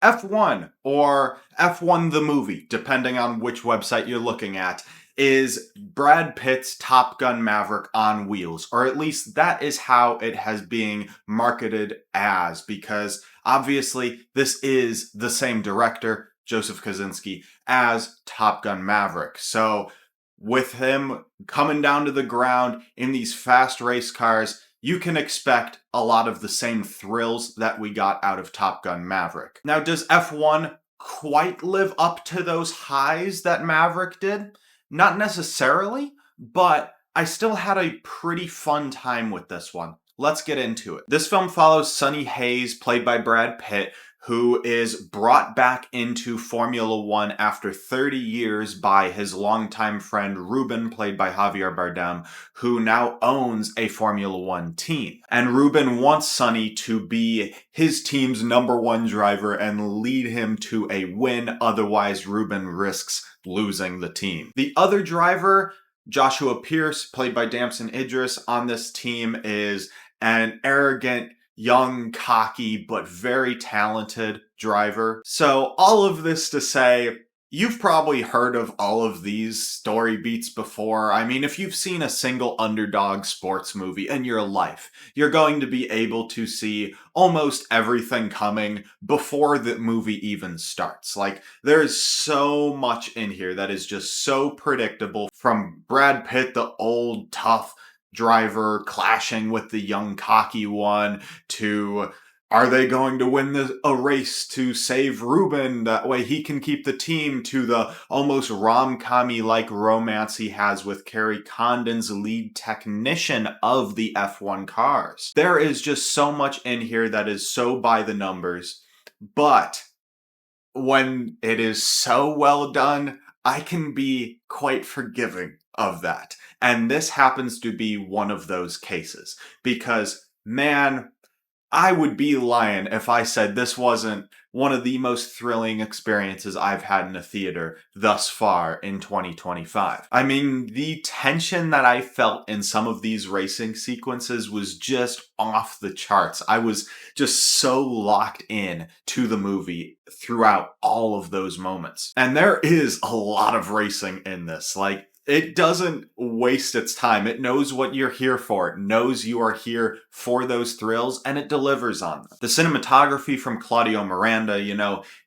F1 or F1 the movie, depending on which website you're looking at, is Brad Pitt's Top Gun Maverick on wheels, or at least that is how it has being marketed as, because obviously this is the same director, Joseph Kosinski, as Top Gun Maverick. So with him coming down to the ground in these fast race cars, you can expect a lot of the same thrills that we got out of Top Gun Maverick. Now, does F1 quite live up to those highs that Maverick did? Not necessarily, but I still had a pretty fun time with this one. Let's get into it. This film follows Sonny Hayes, played by Brad Pitt, who is brought back into Formula One after 30 years by his longtime friend Ruben, played by Javier Bardem, who now owns a Formula One team. And Ruben wants Sonny to be his team's number one driver and lead him to a win, otherwise Ruben risks losing the team. The other driver, Joshua Pierce, played by Damson Idris, on this team is an arrogant, young, cocky, but very talented driver. So all of this to say, you've probably heard of all of these story beats before. I mean, if you've seen a single underdog sports movie in your life, you're going to be able to see almost everything coming before the movie even starts. Like, there's so much in here that is just so predictable, from Brad Pitt, the old, tough driver, clashing with the young, cocky one, to are they going to win a race to save Ruben? That way he can keep the team, to the almost rom-com-y like romance he has with Kerry Condon's lead technician of the F1 cars. There is just so much in here that is so by the numbers, but when it is so well done, I can be quite forgiving of that. And this happens to be one of those cases. Because, man, I would be lying if I said this wasn't one of the most thrilling experiences I've had in a theater thus far in 2025. I mean, the tension that I felt in some of these racing sequences was just off the charts. I was just so locked in to the movie throughout all of those moments. And there is a lot of racing in this. Like, it doesn't waste its time. It knows what you're here for. It knows you are here for those thrills, and it delivers on them. The cinematography from Claudio Miranda,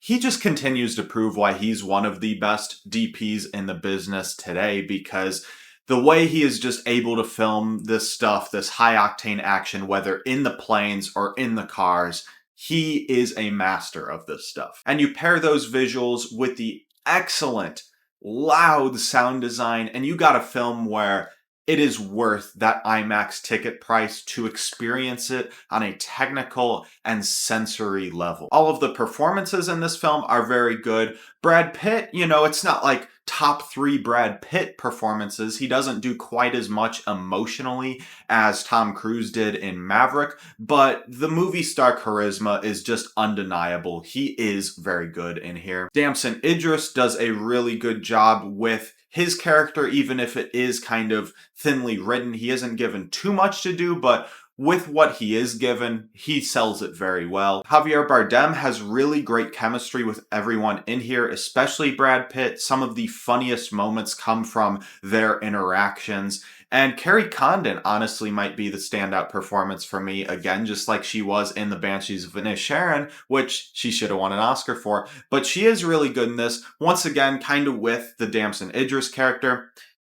he just continues to prove why he's one of the best DPs in the business today, because the way he is just able to film this stuff, this high-octane action, whether in the planes or in the cars, he is a master of this stuff. And you pair those visuals with the excellent loud sound design, and you got a film where it is worth that IMAX ticket price to experience it on a technical and sensory level. All of the performances in this film are very good. Brad Pitt, it's not like top 3 Brad Pitt performances. He doesn't do quite as much emotionally as Tom Cruise did in Maverick, but the movie star charisma is just undeniable. He is very good in here. Damson Idris does a really good job with his character, even if it is kind of thinly written. He isn't given too much to do, but with what he is given, he sells it very well. Javier Bardem has really great chemistry with everyone in here, especially Brad Pitt. Some of the funniest moments come from their interactions. And Kerry Condon honestly might be the standout performance for me, again, just like she was in The Banshees of Inisherin, which she should have won an Oscar for. But she is really good in this. Once again, kind of with the Damson Idris character,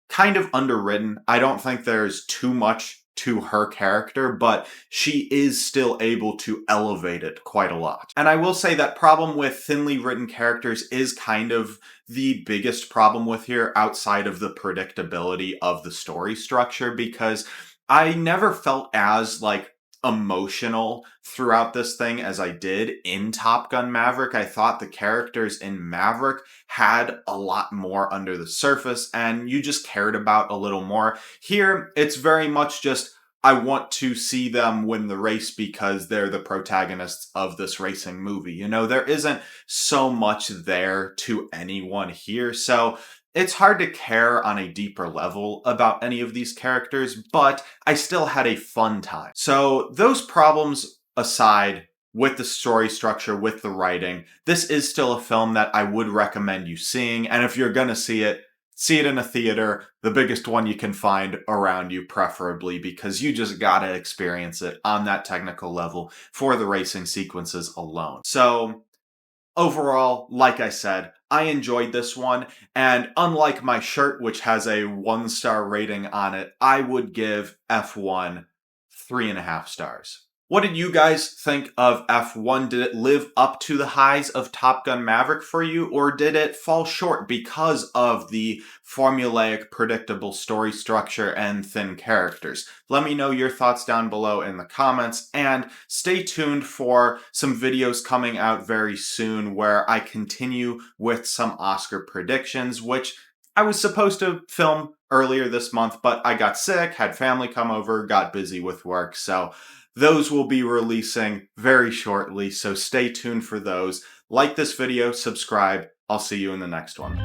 kind of underwritten. I don't think there's too much to her character, but she is still able to elevate it quite a lot. And I will say that problem with thinly written characters is kind of the biggest problem with here, outside of the predictability of the story structure, because I never felt as emotional throughout this thing as I did in Top Gun Maverick. I thought the characters in Maverick had a lot more under the surface, and you just cared about a little more. Here, it's very much just, I want to see them win the race because they're the protagonists of this racing movie. There isn't so much there to anyone here, so it's hard to care on a deeper level about any of these characters, but I still had a fun time. So those problems aside, with the story structure, with the writing. This is still a film that I would recommend you seeing, and if you're gonna see it in a theater, the biggest one you can find around you, preferably, because you just gotta experience it on that technical level for the racing sequences alone. So, overall, like I said, I enjoyed this one, and unlike my shirt, which has a 1-star rating on it, I would give F1 3.5 stars. What did you guys think of F1? Did it live up to the highs of Top Gun Maverick for you, or did it fall short because of the formulaic, predictable story structure and thin characters? Let me know your thoughts down below in the comments, and stay tuned for some videos coming out very soon where I continue with some Oscar predictions, which I was supposed to film earlier this month, but I got sick, had family come over, got busy with work, so those will be releasing very shortly, so stay tuned for those. Like this video, subscribe. I'll see you in the next one.